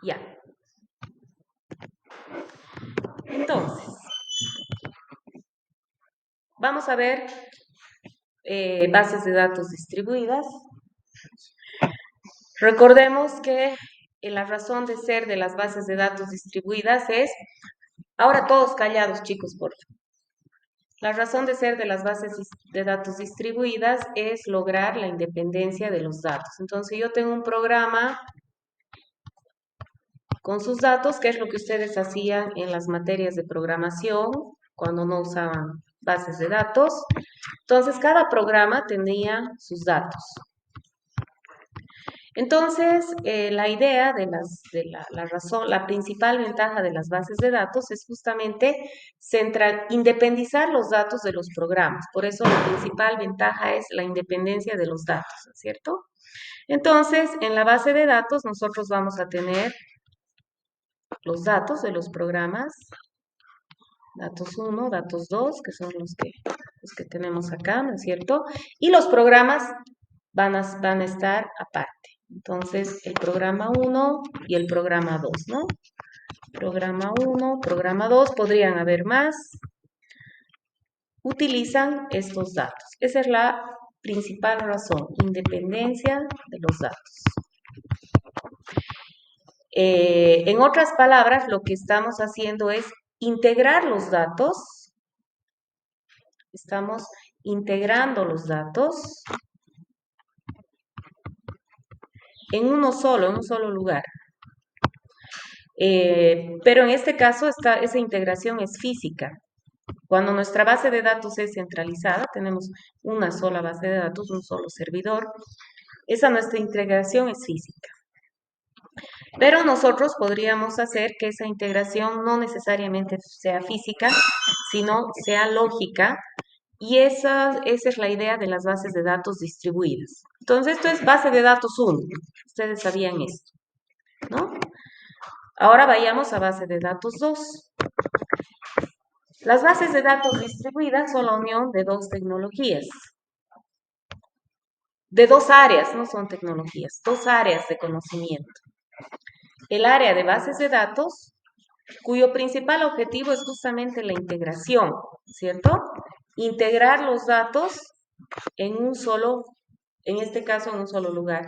Ya. Entonces, vamos a ver bases de datos distribuidas. Recordemos que la razón de ser de las bases de datos distribuidas es, ahora todos callados, chicos, por favor. La razón de ser de las bases de datos distribuidas es lograr la independencia de los datos. Entonces, yo tengo un programa con sus datos, que es lo que ustedes hacían en las materias de programación cuando no usaban bases de datos. Entonces, cada programa tenía sus datos. Entonces, la idea de la razón, la principal ventaja de las bases de datos es justamente independizar los datos de los programas. Por eso la principal ventaja es la independencia de los datos, ¿no es cierto? Entonces, en la base de datos nosotros vamos a tener los datos de los programas, datos 1, datos 2, que son los que tenemos acá, ¿no es cierto? Y los programas van a estar aparte. Entonces, el programa 1 y el programa 2, ¿no? Programa 1, programa 2, podrían haber más. Utilizan estos datos. Esa es la principal razón, independencia de los datos. En otras palabras, lo que estamos haciendo es integrar los datos. Estamos integrando los datos en un solo lugar. Pero en este caso esa integración es física. Cuando nuestra base de datos es centralizada, tenemos una sola base de datos, un solo servidor, esa nuestra integración es física. Pero nosotros podríamos hacer que esa integración no necesariamente sea física, sino sea lógica, y esa es la idea de las bases de datos distribuidas. Entonces, esto es base de datos 1. Ustedes sabían esto, ¿no? Ahora vayamos a base de datos 2. Las bases de datos distribuidas son la unión de dos tecnologías, de dos áreas, no son tecnologías, dos áreas de conocimiento. El área de bases de datos, cuyo principal objetivo es justamente la integración, ¿cierto? Integrar los datos en un solo, en este caso en un solo lugar.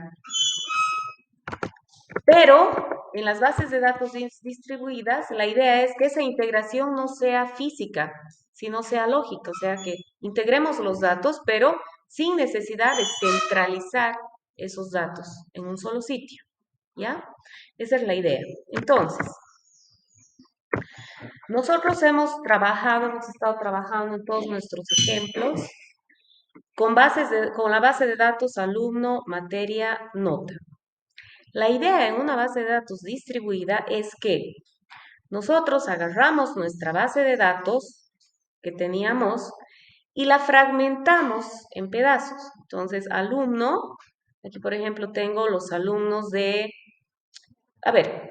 Pero en las bases de datos distribuidas, la idea es que esa integración no sea física, sino sea lógica, o sea que integremos los datos, pero sin necesidad de centralizar esos datos en un solo sitio, ¿ya? Esa es la idea. Entonces, nosotros hemos estado trabajando en todos nuestros ejemplos con la base de datos alumno, materia, nota. La idea en una base de datos distribuida es que nosotros agarramos nuestra base de datos que teníamos y la fragmentamos en pedazos. Entonces, alumno, aquí por ejemplo tengo los alumnos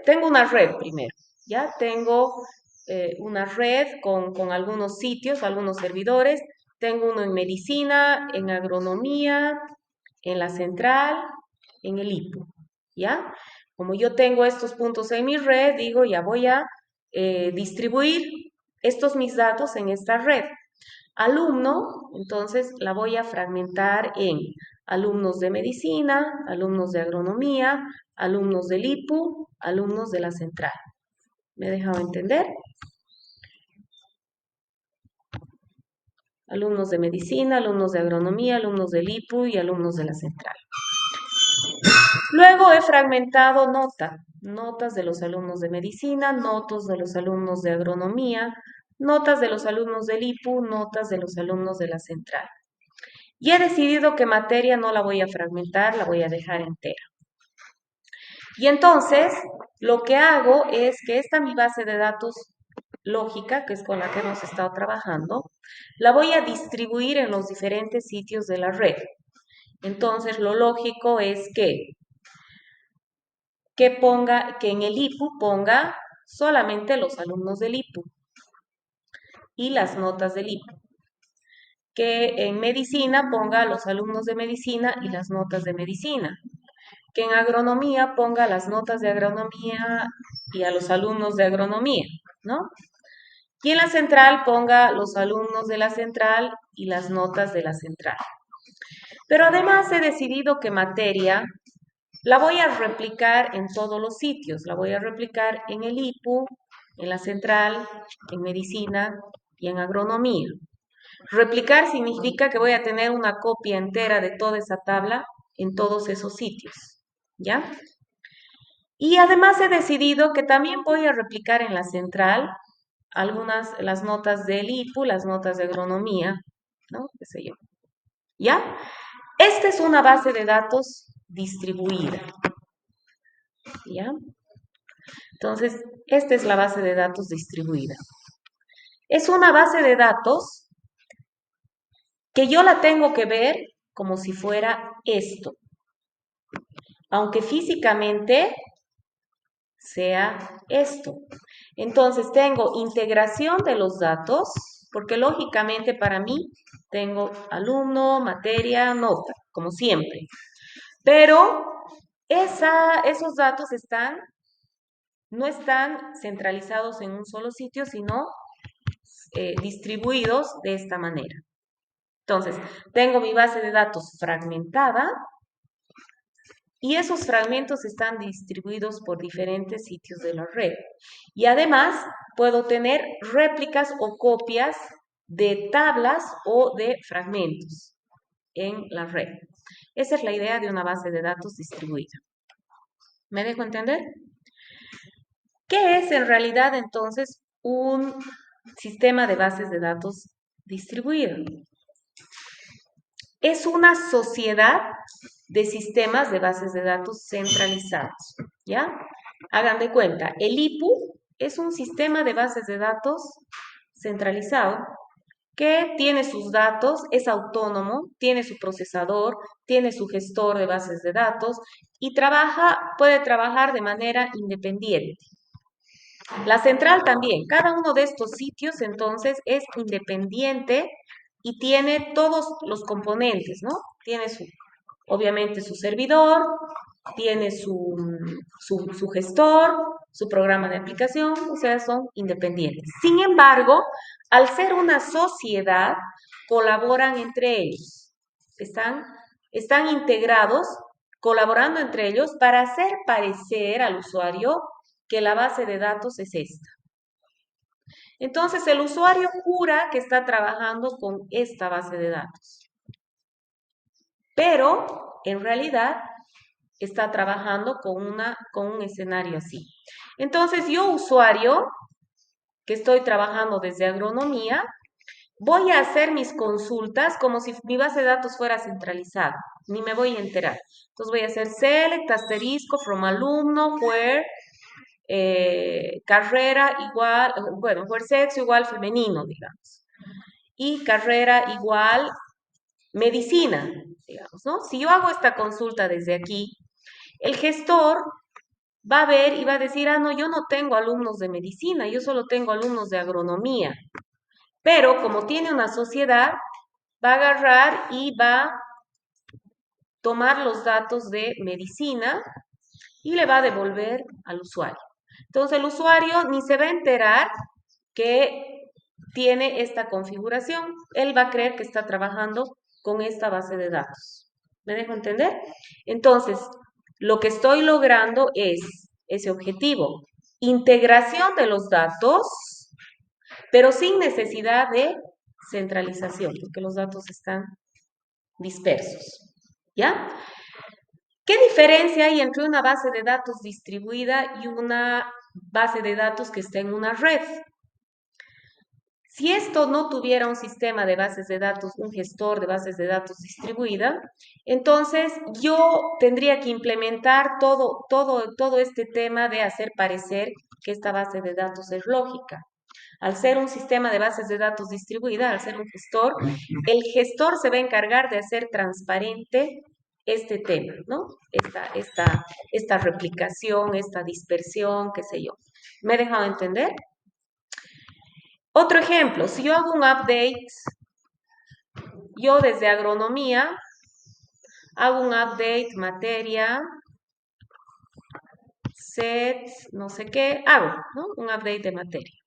tengo una red primero, ¿ya? Tengo una red con algunos sitios, algunos servidores. Tengo uno en medicina, en agronomía, en la central, en el IPU, ¿ya? Como yo tengo estos puntos en mi red, digo, ya voy a distribuir estos mis datos en esta red. Alumno, entonces la voy a fragmentar en alumnos de medicina, alumnos de agronomía, alumnos del IPU, alumnos de la central. ¿Me he dejado entender? Alumnos de medicina, alumnos de agronomía, alumnos del IPU y alumnos de la central. Luego he fragmentado notas de los alumnos de medicina, notas de los alumnos de agronomía, notas de los alumnos del IPU, notas de los alumnos de la central. Y he decidido que materia no la voy a fragmentar, la voy a dejar entera. Y entonces, lo que hago es que esta mi base de datos lógica, que es con la que hemos estado trabajando, la voy a distribuir en los diferentes sitios de la red. Entonces, lo lógico es que en el IPU ponga solamente los alumnos del IPU y las notas del IPU. Que en medicina ponga los alumnos de medicina y las notas de medicina. que en agronomía ponga las notas de agronomía y a los alumnos de agronomía, ¿no? Y en la central ponga los alumnos de la central y las notas de la central. Pero además he decidido que materia la voy a replicar en todos los sitios. La voy a replicar en el IPU, en la central, en medicina y en agronomía. Replicar significa que voy a tener una copia entera de toda esa tabla en todos esos sitios, ¿ya? Y además he decidido que también voy a replicar en la central las notas del IPU, las notas de agronomía, ¿no? ¿Qué sé yo? ¿Ya? Esta es una base de datos distribuida, ¿ya? Entonces, esta es la base de datos distribuida. Es una base de datos que yo la tengo que ver como si fuera esto, aunque físicamente sea esto. Entonces, tengo integración de los datos, porque lógicamente para mí tengo alumno, materia, nota, como siempre. Pero esos datos no están centralizados en un solo sitio, sino distribuidos de esta manera. Entonces, tengo mi base de datos fragmentada y esos fragmentos están distribuidos por diferentes sitios de la red. Y además, puedo tener réplicas o copias de tablas o de fragmentos en la red. Esa es la idea de una base de datos distribuida. ¿Me dejo entender? ¿Qué es en realidad entonces un sistema de bases de datos distribuido? Es una sociedad de sistemas de bases de datos centralizados, ¿ya? Hagan de cuenta, el IPU es un sistema de bases de datos centralizado que tiene sus datos, es autónomo, tiene su procesador, tiene su gestor de bases de datos y puede trabajar de manera independiente. La central también, cada uno de estos sitios entonces es independiente y tiene todos los componentes, ¿no? Tiene obviamente su servidor, tiene su gestor, su programa de aplicación, o sea, son independientes. Sin embargo, al ser una sociedad, colaboran entre ellos. Están integrados, colaborando entre ellos para hacer parecer al usuario que la base de datos es esta. Entonces, el usuario jura que está trabajando con esta base de datos, pero en realidad está trabajando con un escenario así. Entonces, yo, usuario, que estoy trabajando desde agronomía, voy a hacer mis consultas como si mi base de datos fuera centralizada, ni me voy a enterar. Entonces, voy a hacer select, asterisco, from alumno, where, carrera igual, bueno, where sexo igual femenino, digamos. Y carrera igual medicina, digamos, ¿no? Si yo hago esta consulta desde aquí, el gestor va a ver y va a decir, ah, no, yo no tengo alumnos de medicina, yo solo tengo alumnos de agronomía. Pero como tiene una sociedad, va a agarrar y va a tomar los datos de medicina y le va a devolver al usuario. Entonces el usuario ni se va a enterar que tiene esta configuración. Él va a creer que está trabajando con esta base de datos. ¿Me dejo entender? Entonces, lo que estoy logrando es ese objetivo. Integración de los datos, pero sin necesidad de centralización, porque los datos están dispersos. ¿Ya? ¿Qué diferencia hay entre una base de datos distribuida y una base de datos que está en una red? Si esto no tuviera un sistema de bases de datos, un gestor de bases de datos distribuida, entonces yo tendría que implementar todo este tema de hacer parecer que esta base de datos es lógica. Al ser un sistema de bases de datos distribuida, al ser un gestor, el gestor se va a encargar de hacer transparente este tema, ¿no? Esta replicación, esta dispersión, qué sé yo. ¿Me he dejado entender? Otro ejemplo, si yo hago un update, yo desde agronomía hago un update materia set, no sé qué, hago, ¿no? Un update de materia.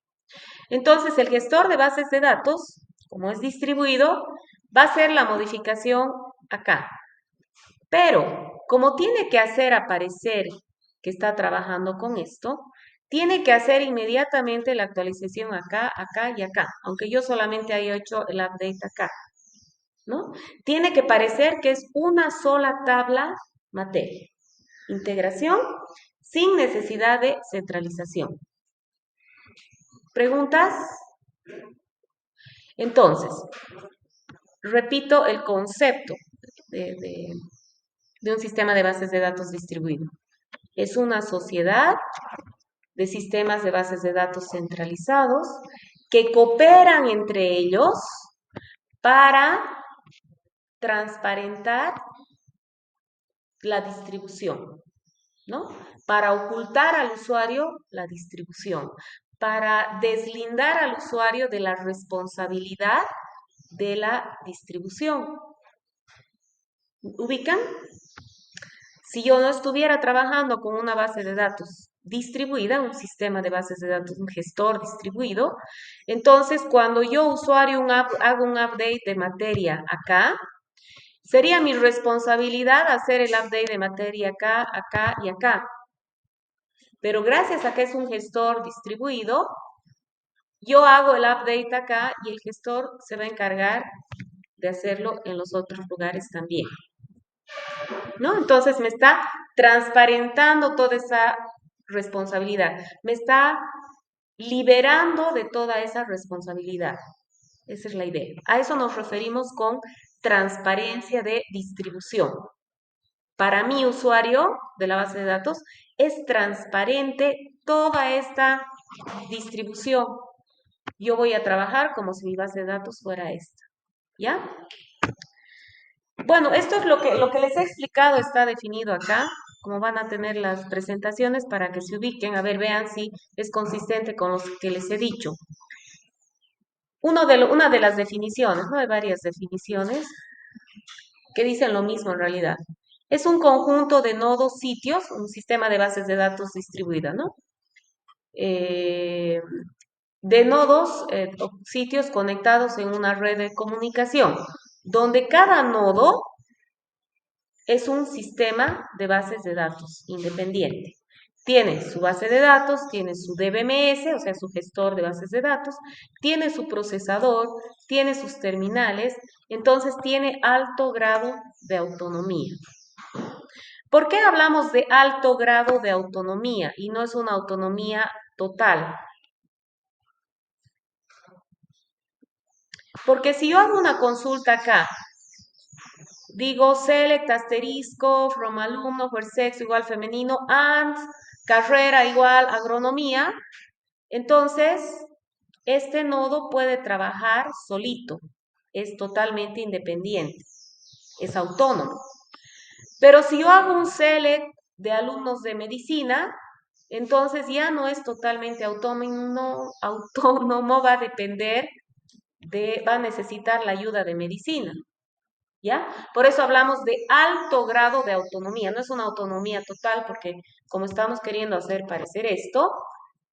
Entonces, el gestor de bases de datos, como es distribuido, va a hacer la modificación acá. Pero, como tiene que hacer aparecer que está trabajando con esto, tiene que hacer inmediatamente la actualización acá, acá y acá, aunque yo solamente haya hecho el update acá, ¿no? Tiene que parecer que es una sola tabla materia. Integración sin necesidad de centralización. ¿Preguntas? Entonces, repito el concepto de un sistema de bases de datos distribuido. Es una sociedad de sistemas de bases de datos centralizados que cooperan entre ellos para transparentar la distribución, ¿no? Para ocultar al usuario la distribución, para deslindar al usuario de la responsabilidad de la distribución. ¿Ubican? Si yo no estuviera trabajando con una base de datos distribuida, un sistema de bases de datos, un gestor distribuido, entonces cuando yo usuario hago un update de materia acá, sería mi responsabilidad hacer el update de materia acá, acá y acá. Pero gracias a que es un gestor distribuido, yo hago el update acá y el gestor se va a encargar de hacerlo en los otros lugares también. ¿No? Entonces me está transparentando toda esa responsabilidad, me está liberando de toda esa responsabilidad. Esa es la idea. A eso nos referimos con transparencia de distribución. Para mi usuario de la base de datos es transparente toda esta distribución. Yo voy a trabajar como si mi base de datos fuera esta. ¿Ya? Bueno, esto es lo que les he explicado, está definido acá, como van a tener las presentaciones para que se ubiquen, a ver, vean si es consistente con lo que les he dicho. Una de las definiciones, ¿no? Hay varias definiciones que dicen lo mismo en realidad. Es un conjunto de nodos sitios, un sistema de bases de datos distribuida, ¿no? Eh, de nodos, sitios conectados en una red de comunicación, donde cada nodo es un sistema de bases de datos independiente. Tiene su base de datos, tiene su DBMS, o sea, su gestor de bases de datos, tiene su procesador, tiene sus terminales, entonces tiene alto grado de autonomía. ¿Por qué hablamos de alto grado de autonomía y no es una autonomía total? Porque si yo hago una consulta acá, digo select asterisco from alumno for sexo igual femenino and carrera igual agronomía, entonces este nodo puede trabajar solito, es totalmente independiente, es autónomo. Pero si yo hago un select de alumnos de medicina, entonces ya no es totalmente autónomo, va a depender va a necesitar la ayuda de medicina. ¿Ya? Por eso hablamos de alto grado de autonomía. No es una autonomía total porque como estamos queriendo hacer parecer esto,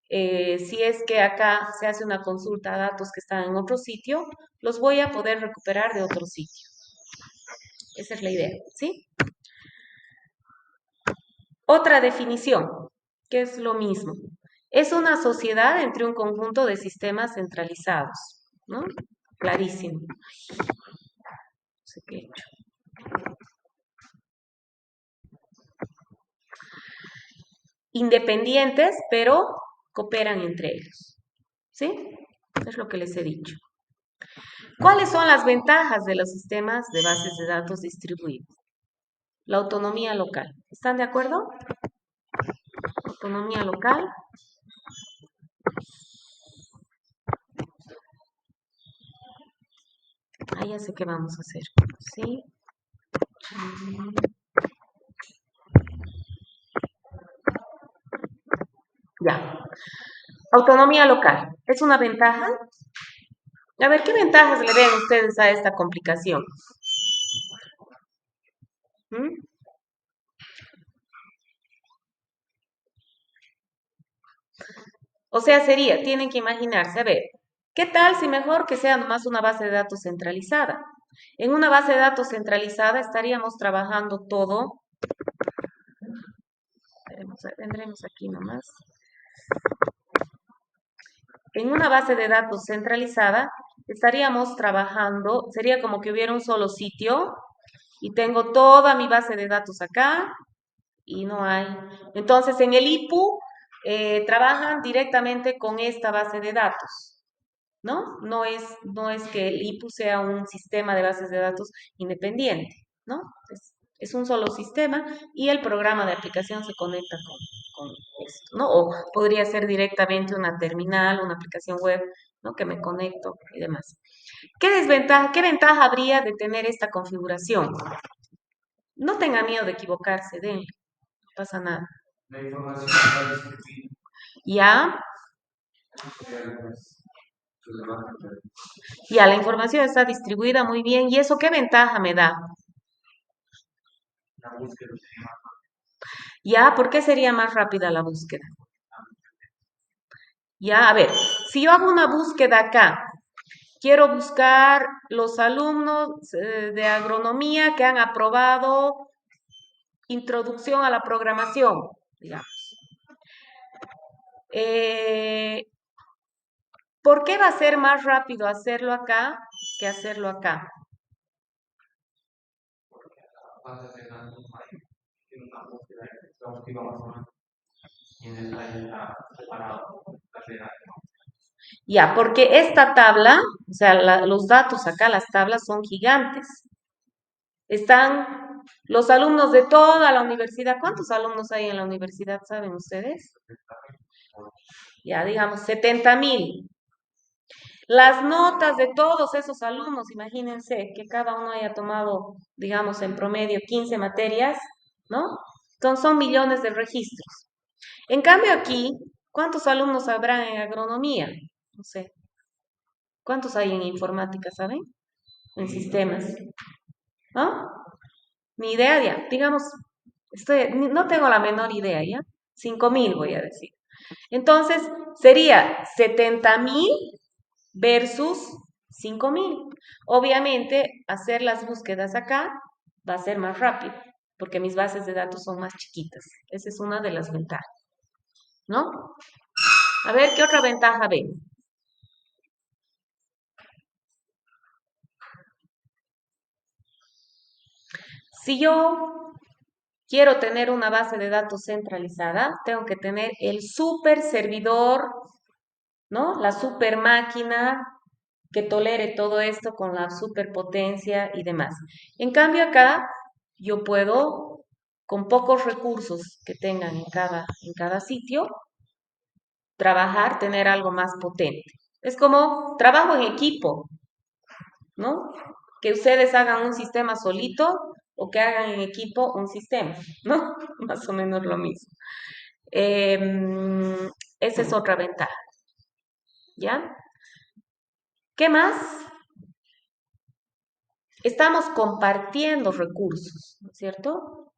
si es que acá se hace una consulta a datos que están en otro sitio, los voy a poder recuperar de otro sitio. Esa es la idea, ¿sí? Otra definición, que es lo mismo. Es una sociedad entre un conjunto de sistemas centralizados, ¿no? Clarísimo. No sé qué he hecho. Independientes, pero cooperan entre ellos. ¿Sí? Es lo que les he dicho. ¿Cuáles son las ventajas de los sistemas de bases de datos distribuidos? La autonomía local. ¿Están de acuerdo? Autonomía local. Ah, ya sé qué vamos a hacer. ¿Sí? Ya. Autonomía local. ¿Es una ventaja? A ver, ¿qué ventajas le ven ustedes a esta complicación? ¿Mm? O sea, tienen que imaginarse, a ver, ¿qué tal si mejor que sea nomás una base de datos centralizada? En una base de datos centralizada estaríamos trabajando todo, vendremos aquí nomás. En una base de datos centralizada estaríamos trabajando, sería como que hubiera un solo sitio y tengo toda mi base de datos acá y no hay. Entonces, en el IPU trabajan directamente con esta base de datos, ¿no? No es que el IPU sea un sistema de bases de datos independiente, ¿no? Es un solo sistema y el programa de aplicación se conecta con esto, ¿no? O podría ser directamente una terminal, una aplicación web, ¿no? Que me conecto y demás. ¿Qué ventaja habría de tener esta configuración? No tenga miedo de equivocarse, denle, no pasa nada. La información está distribuida. ¿Ya? Ya, la información está distribuida muy bien. ¿Y eso qué ventaja me da? La búsqueda sería más ¿Ya? ¿Por qué sería más rápida la búsqueda? Ya, a ver, si yo hago una búsqueda acá, quiero buscar los alumnos de agronomía que han aprobado introducción a la programación, digamos. Eh, ¿Por qué va a ser más rápido hacerlo acá que hacerlo acá? base de datos tiene una búsqueda exhaustiva más o menos. Y en esa ya está separado la regla. Ya, porque esta tabla, o sea, los datos acá, las tablas son gigantes. Están los alumnos de toda la universidad. ¿Cuántos alumnos hay en la universidad, saben ustedes? Ya, digamos, 70,000. Las notas de todos esos alumnos, imagínense que cada uno haya tomado, digamos, en promedio 15 materias, ¿no? Entonces son millones de registros. En cambio aquí, ¿cuántos alumnos habrá en agronomía? No sé. ¿Cuántos hay en informática, saben? En sistemas. ¿No? Ni idea ya. Digamos, no tengo la menor idea ya. 5,000 voy a decir. Entonces, sería 70,000 versus 5,000. Obviamente, hacer las búsquedas acá va a ser más rápido, porque mis bases de datos son más chiquitas. Esa es una de las ventajas, ¿no? A ver, ¿qué otra ventaja ven? Si yo quiero tener una base de datos centralizada, tengo que tener el super servidor, ¿no? La super máquina que tolere todo esto con la superpotencia y demás. En cambio acá yo puedo, con pocos recursos que tengan en cada sitio, trabajar, tener algo más potente. Es como trabajo en equipo, ¿no? Que ustedes hagan un sistema solito o que hagan en equipo un sistema, ¿no? Más o menos lo mismo. Esa es otra ventaja, ¿ya? ¿Qué más? Estamos compartiendo recursos, ¿no es cierto?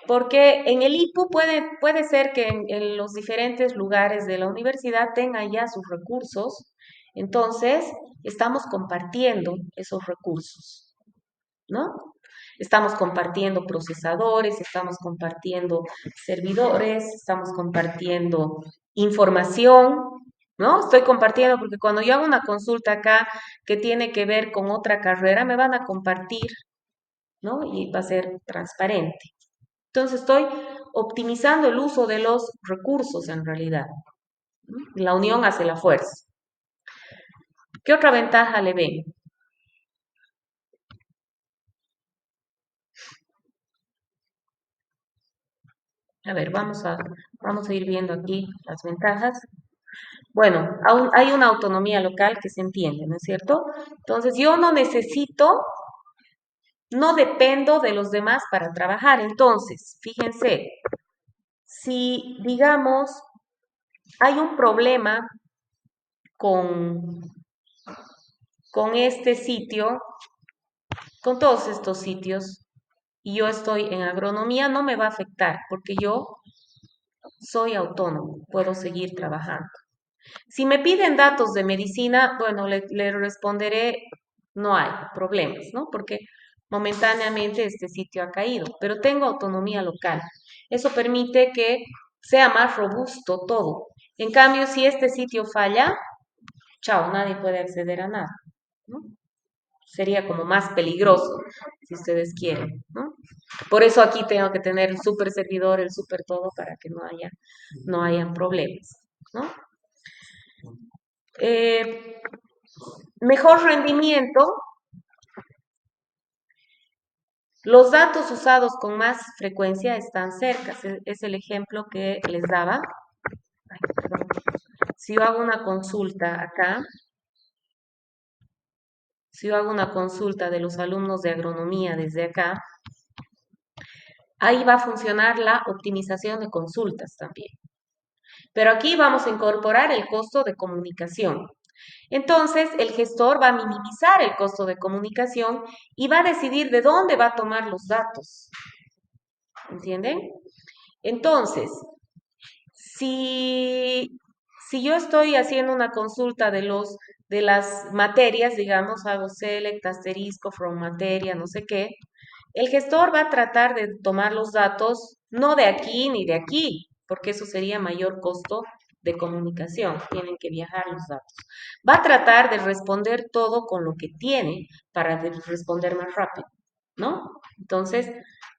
Porque en el IPU puede ser que en los diferentes lugares de la universidad tengan ya sus recursos, entonces estamos compartiendo esos recursos, ¿no? Estamos compartiendo procesadores, estamos compartiendo servidores, estamos compartiendo información, ¿no? Estoy compartiendo porque cuando yo hago una consulta acá que tiene que ver con otra carrera, me van a compartir, ¿no? Y va a ser transparente. Entonces estoy optimizando el uso de los recursos en realidad, ¿no? La unión hace la fuerza. ¿Qué otra ventaja le ven? A ver, vamos a ir viendo aquí las ventajas. Bueno, aún hay una autonomía local que se entiende, ¿no es cierto? Entonces, yo no dependo de los demás para trabajar. Entonces, fíjense, si digamos hay un problema con, con este sitio, con todos estos sitios, y yo estoy en agronomía, no me va a afectar porque yo soy autónomo, puedo seguir trabajando. Si me piden datos de medicina, bueno, le responderé, no hay problemas, ¿no? Porque momentáneamente este sitio ha caído, pero tengo autonomía local. Eso permite que sea más robusto todo. En cambio, si este sitio falla, chao, nadie puede acceder a nada, ¿no? Sería como más peligroso, si ustedes quieren, ¿no? Por eso aquí tengo que tener el super servidor, el super todo, para que no hayan problemas, ¿no? Eh, Mejor rendimiento. Los datos usados con más frecuencia están cerca. Es el ejemplo que les daba. Ay, perdón. Si yo hago una consulta acá, si yo hago una consulta de los alumnos de agronomía desde acá, ahí va a funcionar la optimización de consultas también. Pero aquí vamos a incorporar el costo de comunicación. Entonces, el gestor va a minimizar el costo de comunicación y va a decidir de dónde va a tomar los datos. ¿Entienden? Entonces, si, si yo estoy haciendo una consulta de las materias, digamos, hago select, asterisco, from materia, no sé qué, el gestor va a tratar de tomar los datos no de aquí ni de aquí, porque eso sería mayor costo de comunicación, tienen que viajar los datos. Va a tratar de responder todo con lo que tiene para responder más rápido, ¿no? Entonces,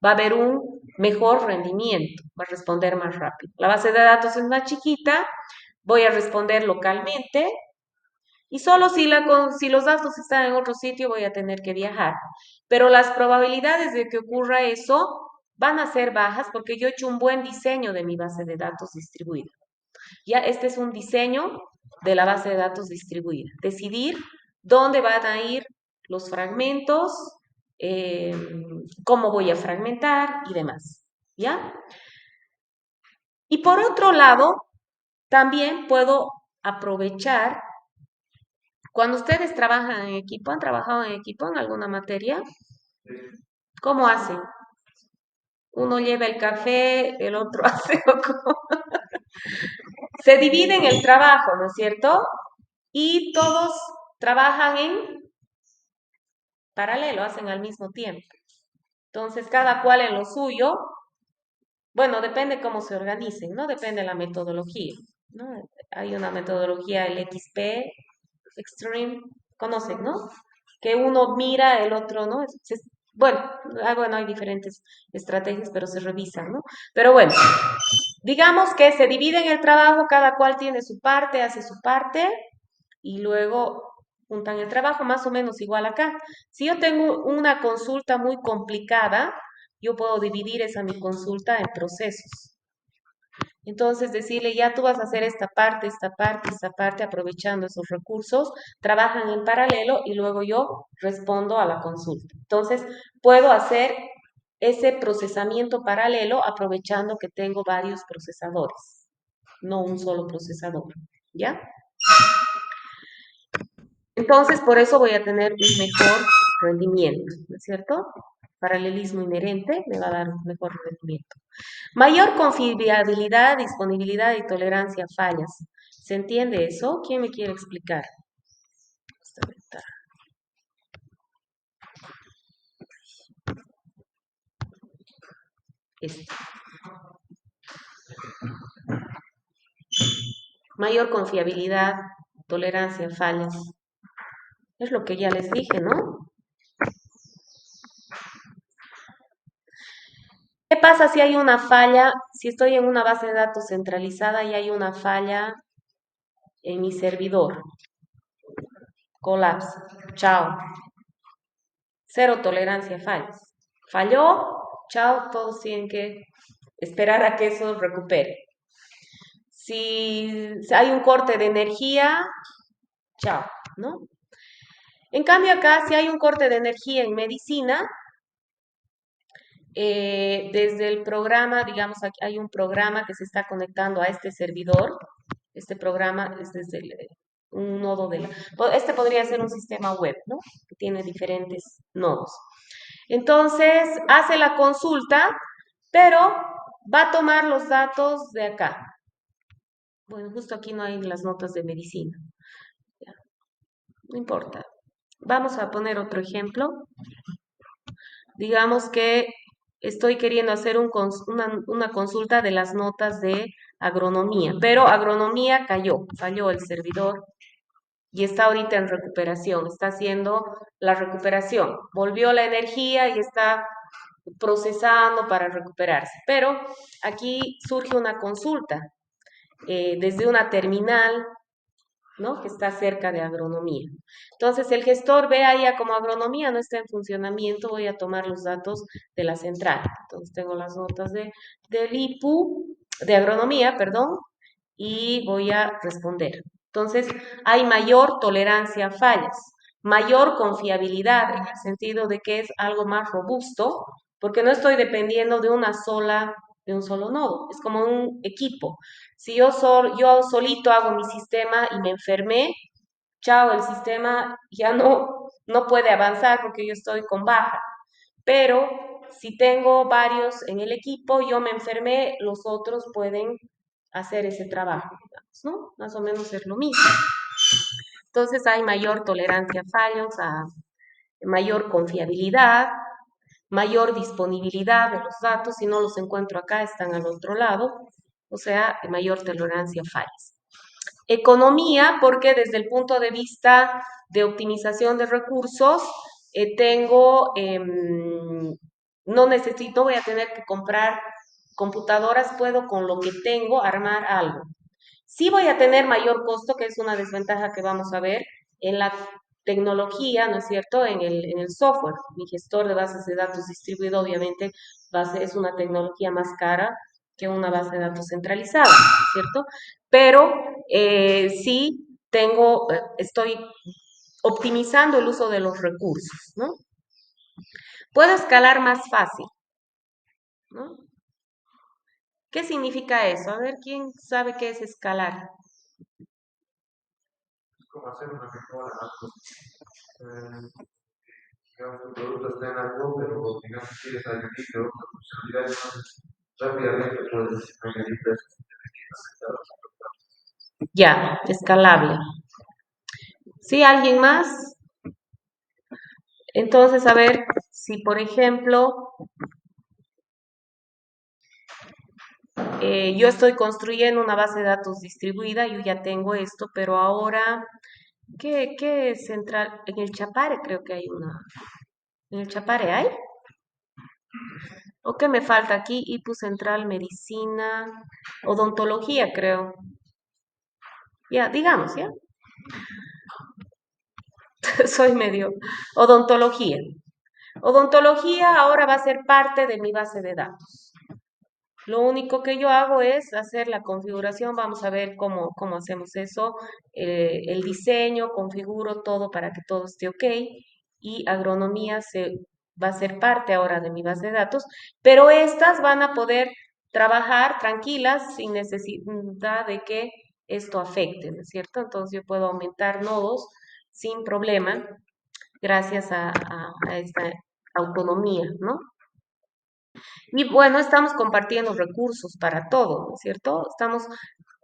va a haber un mejor rendimiento, va a responder más rápido. La base de datos es más chiquita, voy a responder localmente y solo si los datos están en otro sitio voy a tener que viajar. Pero las probabilidades de que ocurra eso van a ser bajas porque yo he hecho un buen diseño de mi base de datos distribuida. Ya este es un diseño de la base de datos distribuida. Decidir dónde van a ir los fragmentos, eh, cómo voy a fragmentar y demás. ¿Ya? Y por otro lado, también puedo aprovechar, cuando ustedes trabajan en equipo, ¿han trabajado en equipo en alguna materia? ¿Cómo hacen? Uno lleva el café, el otro hace... Se dividen el trabajo, ¿no es cierto? Y todos trabajan en paralelo, hacen al mismo tiempo. Entonces, cada cual en lo suyo, bueno, depende cómo se organicen, ¿no? Depende de la metodología, ¿no? Hay una metodología, el XP, Extreme, conocen, ¿no? Que uno mira, el otro, ¿no? Bueno, bueno, hay diferentes estrategias, pero se revisan, ¿no? Pero bueno, digamos que se dividen el trabajo, cada cual tiene su parte, hace su parte, y luego juntan el trabajo más o menos igual acá. Si yo tengo una consulta muy complicada, yo puedo dividir esa mi consulta en procesos. Entonces decirle, ya tú vas a hacer esta parte, esta parte, esta parte, aprovechando esos recursos, trabajan en paralelo y luego yo respondo a la consulta. Entonces puedo hacer ese procesamiento paralelo aprovechando que tengo varios procesadores, no un solo procesador. ¿Ya? Entonces, por eso voy a tener un mejor rendimiento, ¿no es cierto? Paralelismo inherente me va a dar un mejor rendimiento. Mayor confiabilidad, disponibilidad y tolerancia a fallas. ¿Se entiende eso? ¿Quién me quiere explicar? Este. Mayor confiabilidad, tolerancia a fallas. Es lo que ya les dije, ¿no? ¿Qué pasa si hay una falla? Si estoy en una base de datos centralizada y hay una falla en mi servidor. Colapso. Chao. Cero tolerancia a fallas. Falló, chao, todos tienen que esperar a que eso recupere. Si hay un corte de energía, chao, ¿no? En cambio acá, si hay un corte de energía en medicina, desde el programa, digamos, aquí hay un programa que se está conectando a este servidor. Este programa es desde un nodo de la... Este podría ser un sistema web, ¿no? Que tiene diferentes nodos. Entonces, hace la consulta, pero va a tomar los datos de acá. Bueno, justo aquí no hay las notas de medicina. Ya, no importa. Vamos a poner otro ejemplo. Digamos que estoy queriendo hacer una consulta de las notas de agronomía, pero agronomía cayó, falló el servidor y está ahorita en recuperación, está haciendo la recuperación. Volvió la energía y está procesando para recuperarse. Pero aquí surge una consulta desde una terminal, ¿no? Que está cerca de agronomía. Entonces, el gestor ve ahí como agronomía no está en funcionamiento, voy a tomar los datos de la central. Entonces, tengo las notas del IPU, de agronomía, perdón, y voy a responder. Entonces, hay mayor tolerancia a fallas, mayor confiabilidad en el sentido de que es algo más robusto, porque no estoy dependiendo de un solo nodo, es como un equipo. Si yo solito hago mi sistema y me enfermé, chao, el sistema ya no puede avanzar porque yo estoy con baja. Pero si tengo varios en el equipo, yo me enfermé, los otros pueden hacer ese trabajo, digamos, ¿no? Más o menos es lo mismo. Entonces hay mayor tolerancia a fallos, mayor confiabilidad, mayor disponibilidad de los datos. Si no los encuentro acá, están al otro lado. O sea, mayor tolerancia a fallas. Economía, porque desde el punto de vista de optimización de recursos, no necesito, voy a tener que comprar computadoras, puedo con lo que tengo armar algo. Sí voy a tener mayor costo, que es una desventaja que vamos a ver en la tecnología, ¿no es cierto? En el software. Mi gestor de bases de datos distribuido, obviamente, es una tecnología más cara que una base de datos centralizada, ¿no es cierto? Pero sí estoy optimizando el uso de los recursos, ¿no? Puedo escalar más fácil, ¿no? ¿Qué significa eso? A ver, ¿quién sabe qué es escalar? Es como hacer una mejora, digamos, tu producto está en algo, pero digamos, quieres añadirle otras funcionalidades, entonces rápidamente puedes añadirle eso sin tener que afectar a los Ya, escalable. ¿Sí? ¿Alguien más? Entonces, a ver, si por ejemplo yo estoy construyendo una base de datos distribuida, yo ya tengo esto, pero ahora, ¿qué central? En el Chapare creo que hay una. ¿En el Chapare hay? ¿O qué me falta aquí? IPU Central, Medicina, Odontología, creo. Ya, digamos, ¿ya? Soy medio. Odontología. Odontología ahora va a ser parte de mi base de datos. Lo único que yo hago es hacer la configuración, vamos a ver cómo hacemos eso, el diseño, configuro todo para que todo esté ok y agronomía va a ser parte ahora de mi base de datos, pero estas van a poder trabajar tranquilas sin necesidad de que esto afecte, ¿no es cierto? Entonces yo puedo aumentar nodos sin problema gracias a esta autonomía, ¿no? Y bueno, estamos compartiendo recursos para todo, ¿no es cierto? Estamos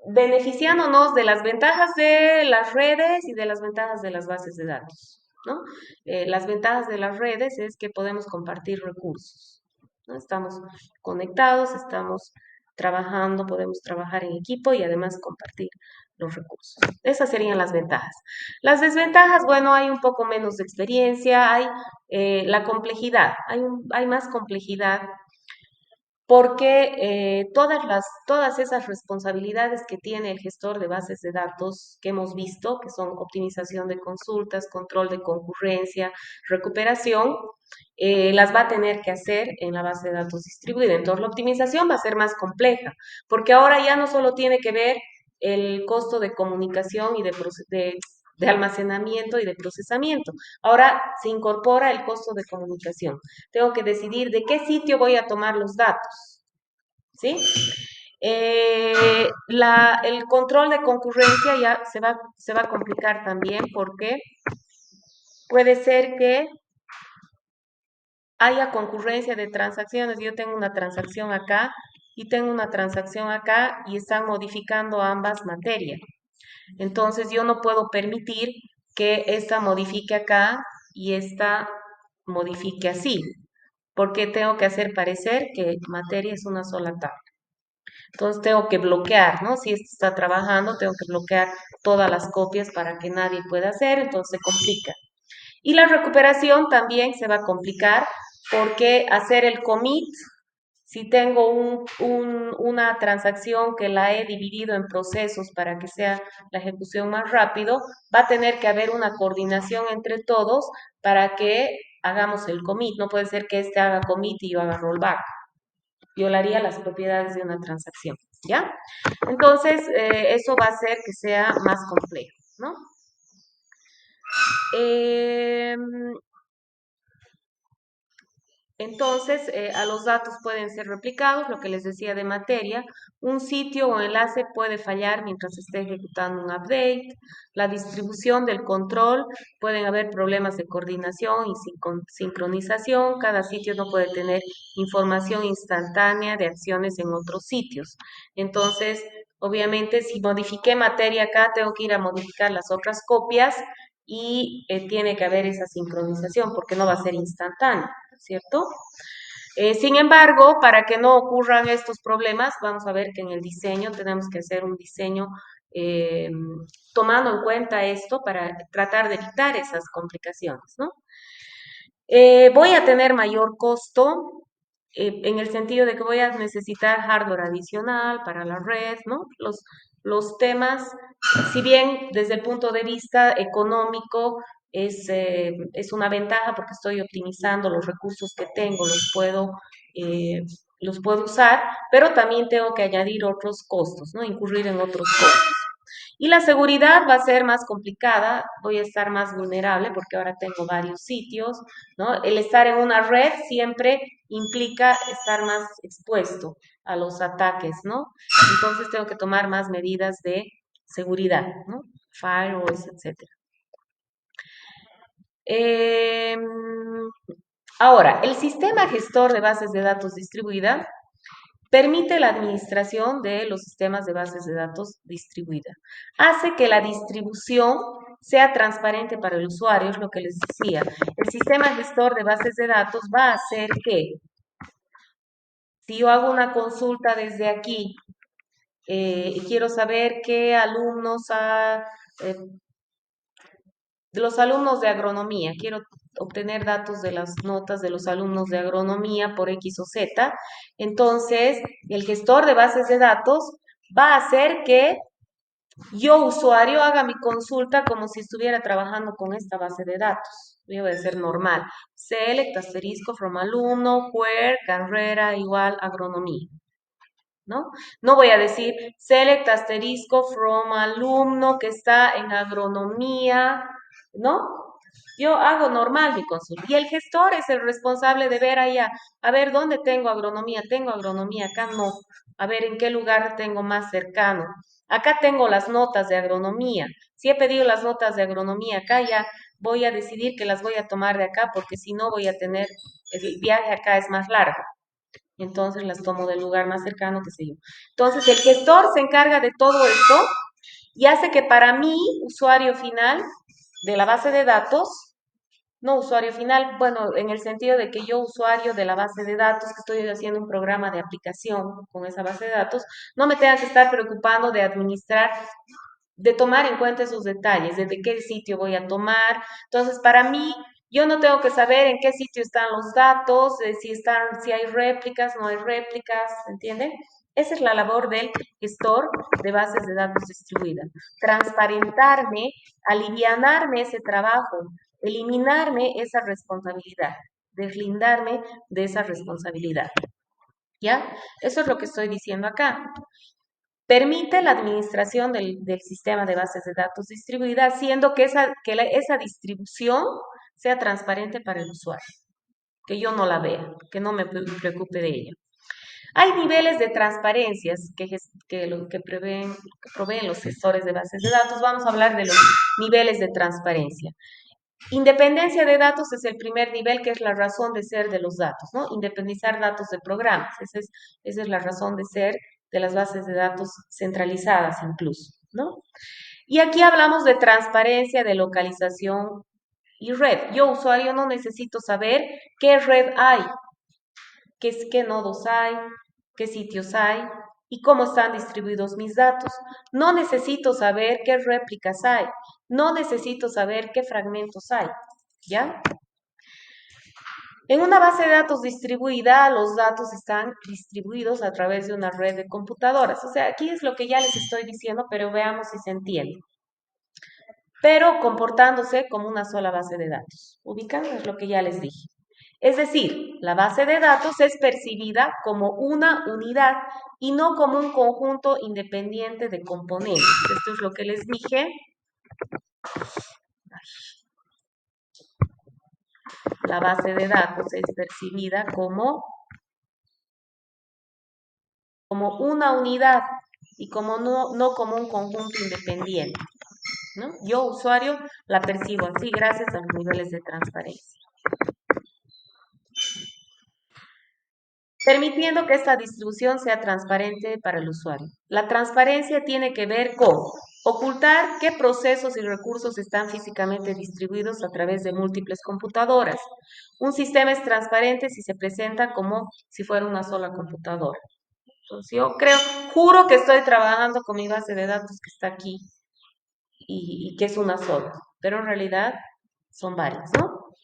beneficiándonos de las ventajas de las redes y de las ventajas de las bases de datos, ¿no? Las ventajas de las redes es que podemos compartir recursos, ¿no? Estamos conectados, estamos trabajando, podemos trabajar en equipo y además compartir los recursos. Esas serían las ventajas. Las desventajas, bueno, hay un poco menos de experiencia, hay la complejidad, hay más complejidad porque todas esas responsabilidades que tiene el gestor de bases de datos que hemos visto, que son optimización de consultas, control de concurrencia, recuperación, las va a tener que hacer en la base de datos distribuida. Entonces, la optimización va a ser más compleja, porque ahora ya no solo tiene que ver el costo de comunicación y de almacenamiento y de procesamiento. Ahora se incorpora el costo de comunicación. Tengo que decidir de qué sitio voy a tomar los datos, ¿sí? El control de concurrencia ya se va a complicar también porque puede ser que haya concurrencia de transacciones. Yo tengo una transacción acá y tengo una transacción acá y están modificando ambas materias. Entonces yo no puedo permitir que esta modifique acá y esta modifique así, porque tengo que hacer parecer que materia es una sola tabla. Entonces tengo que bloquear, ¿no? Si esto está trabajando, tengo que bloquear todas las copias para que nadie pueda hacer, entonces se complica. Y la recuperación también se va a complicar porque hacer el commit, si tengo una transacción que la he dividido en procesos para que sea la ejecución más rápido, va a tener que haber una coordinación entre todos para que hagamos el commit. No puede ser que este haga commit y yo haga rollback. Violaría las propiedades de una transacción, ¿ya? Entonces, eso va a hacer que sea más complejo, ¿no? Eh, Entonces, a los datos pueden ser replicados, lo que les decía de materia. Un sitio o enlace puede fallar mientras esté ejecutando un update. La distribución del control, pueden haber problemas de coordinación y sincronización. Cada sitio no puede tener información instantánea de acciones en otros sitios. Entonces, obviamente, si modifiqué materia acá, tengo que ir a modificar las otras copias y tiene que haber esa sincronización porque no va a ser instantáneo, ¿cierto? Sin embargo, para que no ocurran estos problemas, vamos a ver que en el diseño tenemos que hacer un diseño eh, tomando en cuenta esto para tratar de evitar esas complicaciones, ¿no? Voy a tener mayor costo en el sentido de que voy a necesitar hardware adicional para la red, ¿no? Los temas, si bien desde el punto de vista económico es una ventaja porque estoy optimizando los recursos que tengo, eh, los puedo usar, pero también tengo que añadir otros costos, ¿no? Incurrir en otros costos. Y la seguridad va a ser más complicada, voy a estar más vulnerable porque ahora tengo varios sitios, ¿no? El estar en una red siempre implica estar más expuesto a los ataques, ¿no? Entonces tengo que tomar más medidas de seguridad, ¿no? Firewalls, etcétera. Em, Ahora, el sistema gestor de bases de datos distribuida permite la administración de los sistemas de bases de datos distribuida. Hace que la distribución sea transparente para el usuario, es lo que les decía. El sistema gestor de bases de datos va a hacer que, si yo hago una consulta desde aquí y quiero saber qué eh, de los alumnos de agronomía, quiero obtener datos de las notas de los alumnos de agronomía por X o Z, entonces el gestor de bases de datos va a hacer que yo, usuario, haga mi consulta como si estuviera trabajando con esta base de datos. Yo voy a ser normal. Select, asterisco, from alumno, where, carrera, igual, agronomía. ¿No? No voy a decir select asterisco from alumno que está en agronomía, ¿no? Yo hago normal mi consulta. Y el gestor es el responsable de ver allá, a ver dónde tengo agronomía, acá no, a ver en qué lugar tengo más cercano. Acá tengo las notas de agronomía. Si he pedido las notas de agronomía acá, ya voy a decidir que las voy a tomar de acá porque si no voy a tener, el viaje acá es más largo, entonces las tomo del lugar más cercano, qué sé yo. Entonces el gestor se encarga de todo esto y hace que para mí, usuario final de la base de datos, no usuario final, bueno, en el sentido de que yo, usuario de la base de datos, que estoy haciendo un programa de aplicación con esa base de datos, no me tenga que estar preocupando de administrar, de tomar en cuenta esos detalles, desde qué sitio voy a tomar. Entonces, para mí, yo no tengo que saber en qué sitio están los datos, si hay réplicas, no hay réplicas, ¿entienden? Esa es la labor del gestor de bases de datos distribuidas. Transparentarme, alivianarme ese trabajo, eliminarme esa responsabilidad, deslindarme de esa responsabilidad. ¿Ya? Eso es lo que estoy diciendo acá. Permite la administración del sistema de bases de datos distribuida, haciendo que esa distribución sea transparente para el usuario, que yo no la vea, que no me preocupe de ella. Hay niveles de transparencias que proveen los gestores de bases de datos. Vamos a hablar de los niveles de transparencia. Independencia de datos es el primer nivel, que es la razón de ser de los datos, ¿no? Independizar datos de programas. Esa es la razón de ser de las bases de datos centralizadas incluso, ¿no? Y aquí hablamos de transparencia, de localización y red. Yo, usuario, no necesito saber qué red hay, qué nodos hay, qué sitios hay y cómo están distribuidos mis datos. No necesito saber qué réplicas hay. No necesito saber qué fragmentos hay. ¿Ya? En una base de datos distribuida, los datos están distribuidos a través de una red de computadoras. O sea, aquí es lo que ya les estoy diciendo, pero veamos si se entiende. Pero comportándose como una sola base de datos. ¿Ubican? Es lo que ya les dije. Es decir, la base de datos es percibida como una unidad y no como un conjunto independiente de componentes. Esto es lo que les dije. La base de datos es percibida como una unidad y como no como un conjunto independiente, ¿no? Yo, usuario, la percibo así gracias a los niveles de transparencia. Permitiendo que esta distribución sea transparente para el usuario. La transparencia tiene que ver con ocultar qué procesos y recursos están físicamente distribuidos a través de múltiples computadoras. Un sistema es transparente si se presenta como si fuera una sola computadora. Entonces yo juro que estoy trabajando con mi base de datos que está aquí y que es una sola, pero en realidad son varias, ¿no?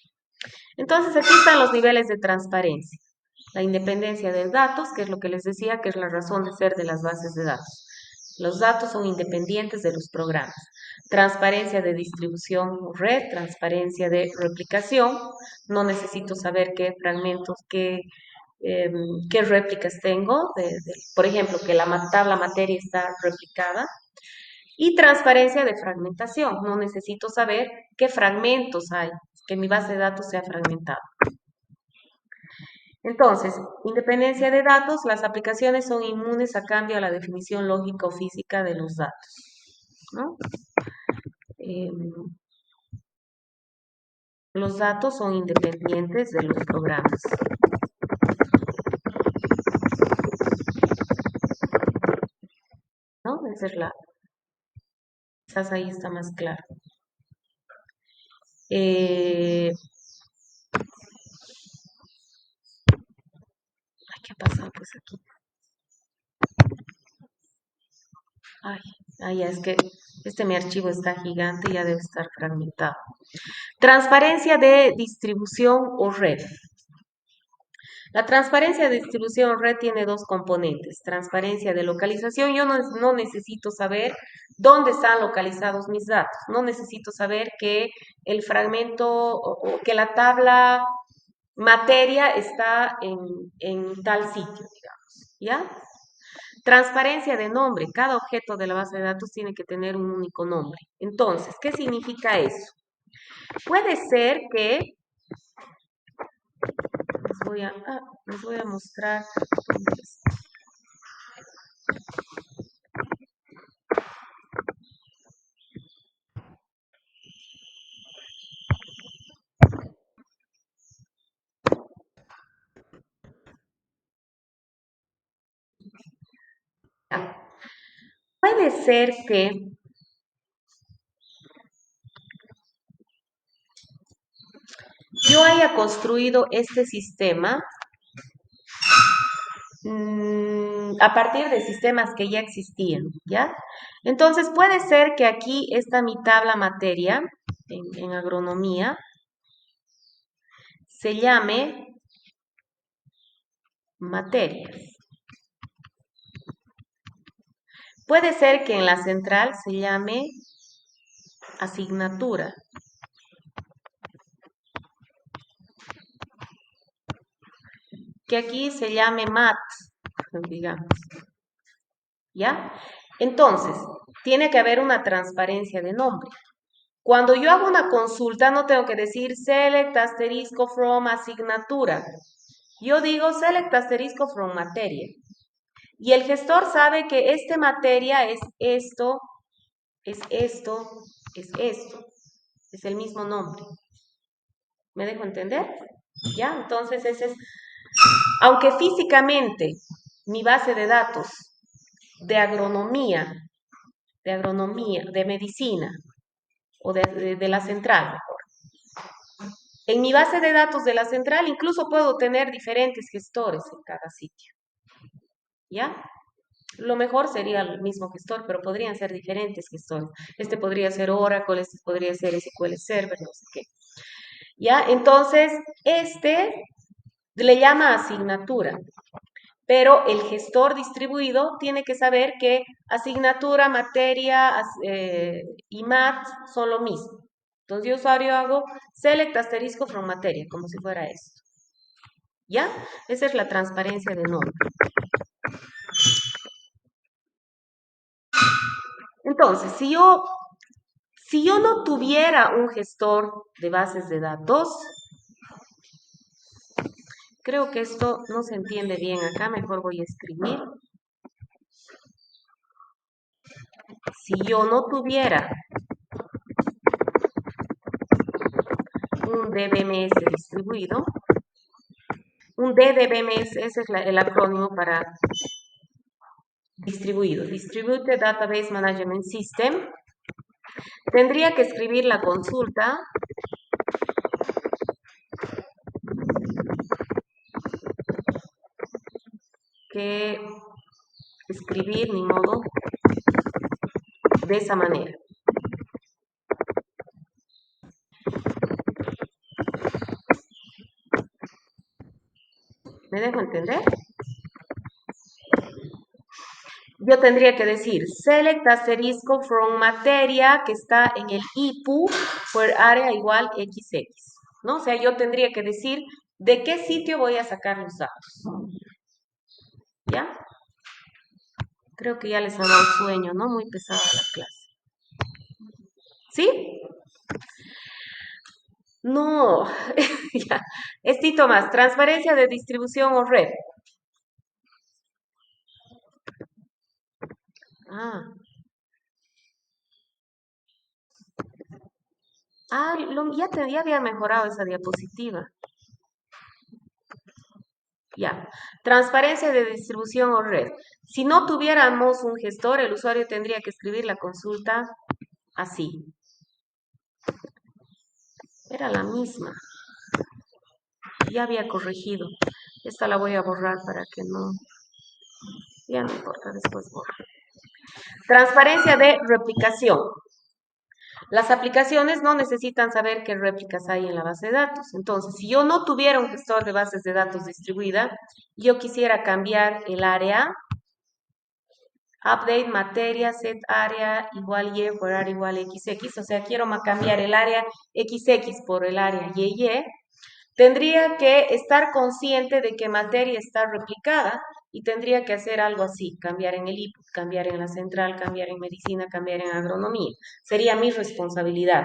Entonces aquí están los niveles de transparencia. La independencia de datos, que es lo que les decía, que es la razón de ser de las bases de datos. Los datos son independientes de los programas. Transparencia de distribución o red, transparencia de replicación. No necesito saber qué fragmentos, qué réplicas tengo. Por ejemplo, que la tabla materia está replicada. Y transparencia de fragmentación. No necesito saber qué fragmentos hay, que mi base de datos sea fragmentada. Entonces, independencia de datos, las aplicaciones son inmunes a cambio a la definición lógica o física de los datos, ¿no? Los datos son independientes de los programas, ¿no? Esa es quizás ahí está más claro. ¿Qué ha pasado pues aquí? Ya es que mi archivo está gigante y ya debe estar fragmentado. Transparencia de distribución o red. La transparencia de distribución o red tiene dos componentes. Transparencia de localización. Yo no necesito saber dónde están localizados mis datos. No necesito saber que el fragmento o que la tabla materia está en tal sitio, digamos. ¿Ya? Transparencia de nombre. Cada objeto de la base de datos tiene que tener un único nombre. Entonces, ¿qué significa eso? Puede ser que les voy a mostrar. Puede ser que yo haya construido este sistema a partir de sistemas que ya existían, ¿ya? Entonces puede ser que aquí está mi tabla materia en agronomía se llame materias. Puede ser que en la central se llame asignatura. Que aquí se llame mat, digamos. ¿Ya? Entonces, tiene que haber una transparencia de nombre. Cuando yo hago una consulta, no tengo que decir select asterisco from asignatura. Yo digo select asterisco from materia. Y el gestor sabe que este materia es esto, es esto, es esto. Es el mismo nombre. ¿Me dejo entender? ¿Ya? Entonces, aunque físicamente mi base de datos de agronomía, de medicina o de la central, mejor. En mi base de datos de la central incluso puedo tener diferentes gestores en cada sitio, ¿ya? Lo mejor sería el mismo gestor, pero podrían ser diferentes gestores. Este podría ser Oracle, este podría ser SQL Server, no sé qué. ¿Ya? Entonces, este le llama asignatura, pero el gestor distribuido tiene que saber que asignatura, materia y math son lo mismo. Entonces, yo usuario hago select asterisco from materia, como si fuera esto. ¿Ya? Esa es la transparencia de nombre. Entonces, si yo no tuviera un gestor de bases de datos, creo que esto no se entiende bien acá, mejor voy a escribir. Si yo no tuviera un DBMS distribuido, un DDBMS, ese es el acrónimo para distribuido, Distributed Database Management System, tendría que escribir la consulta que escribir, ni modo, de esa manera. ¿Me dejo entender? Yo tendría que decir select asterisco from materia que está en el IPU por área igual XX, ¿no? O sea, yo tendría que decir de qué sitio voy a sacar los datos. ¿Ya? Creo que ya les ha dado sueño, ¿no? Muy pesada la clase. ¿Sí? No, ya. Estito más, transparencia de distribución o red. Ah, ya había mejorado esa diapositiva. Ya. Transparencia de distribución o red. Si no tuviéramos un gestor, el usuario tendría que escribir la consulta así. Era la misma. Ya había corregido. Esta la voy a borrar para que no... Ya no importa, después borro. Transparencia de replicación. Las aplicaciones no necesitan saber qué réplicas hay en la base de datos. Entonces, si yo no tuviera un gestor de bases de datos distribuida, yo quisiera cambiar el área, update materia, set área igual y por área igual XX, o sea, quiero cambiar el área XX por el área y, tendría que estar consciente de que materia está replicada y tendría que hacer algo así, cambiar en el input, cambiar en la central, cambiar en medicina, cambiar en agronomía. Sería mi responsabilidad.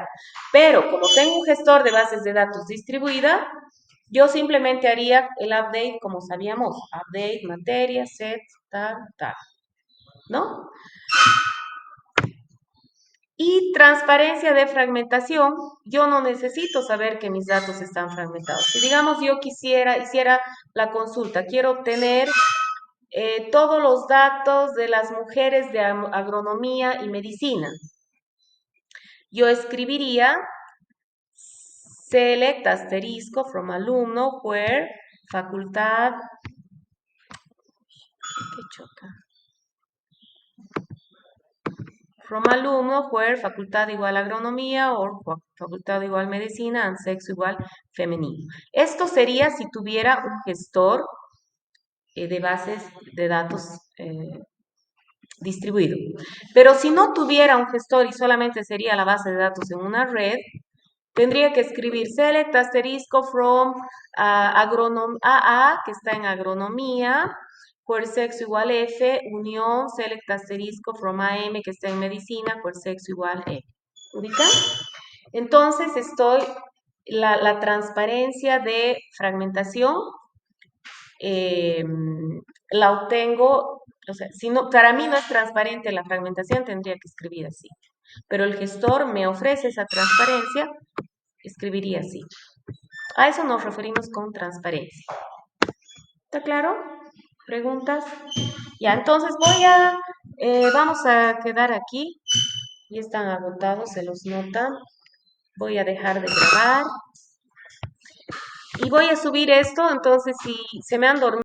Pero como tengo un gestor de bases de datos distribuida, yo simplemente haría el update como sabíamos, update, materia, set, tal, tal, ¿no? Y transparencia de fragmentación, yo no necesito saber que mis datos están fragmentados. Si digamos yo hiciera la consulta, quiero obtener todos los datos de las mujeres de agronomía y medicina. Yo escribiría select asterisco from alumno where facultad, qué choca, from alumno where facultad igual agronomía o facultad igual medicina and sexo igual femenino. Esto sería si tuviera un gestor de bases de datos distribuido. Pero si no tuviera un gestor y solamente sería la base de datos en una red, tendría que escribir select asterisco from AA, que está en agronomía, por sexo igual F, unión, select asterisco from AM, que está en medicina, por sexo igual E. ¿Ubica? Entonces la transparencia de fragmentación eh, la obtengo, o sea, si no, para mí no es transparente la fragmentación, tendría que escribir así. Pero el gestor me ofrece esa transparencia, escribiría así. A eso nos referimos con transparencia. ¿Está claro? ¿Preguntas? Ya, entonces vamos a quedar aquí. Y están agotados, se los nota. Voy a dejar de grabar y voy a subir esto. Entonces, si se me han dormido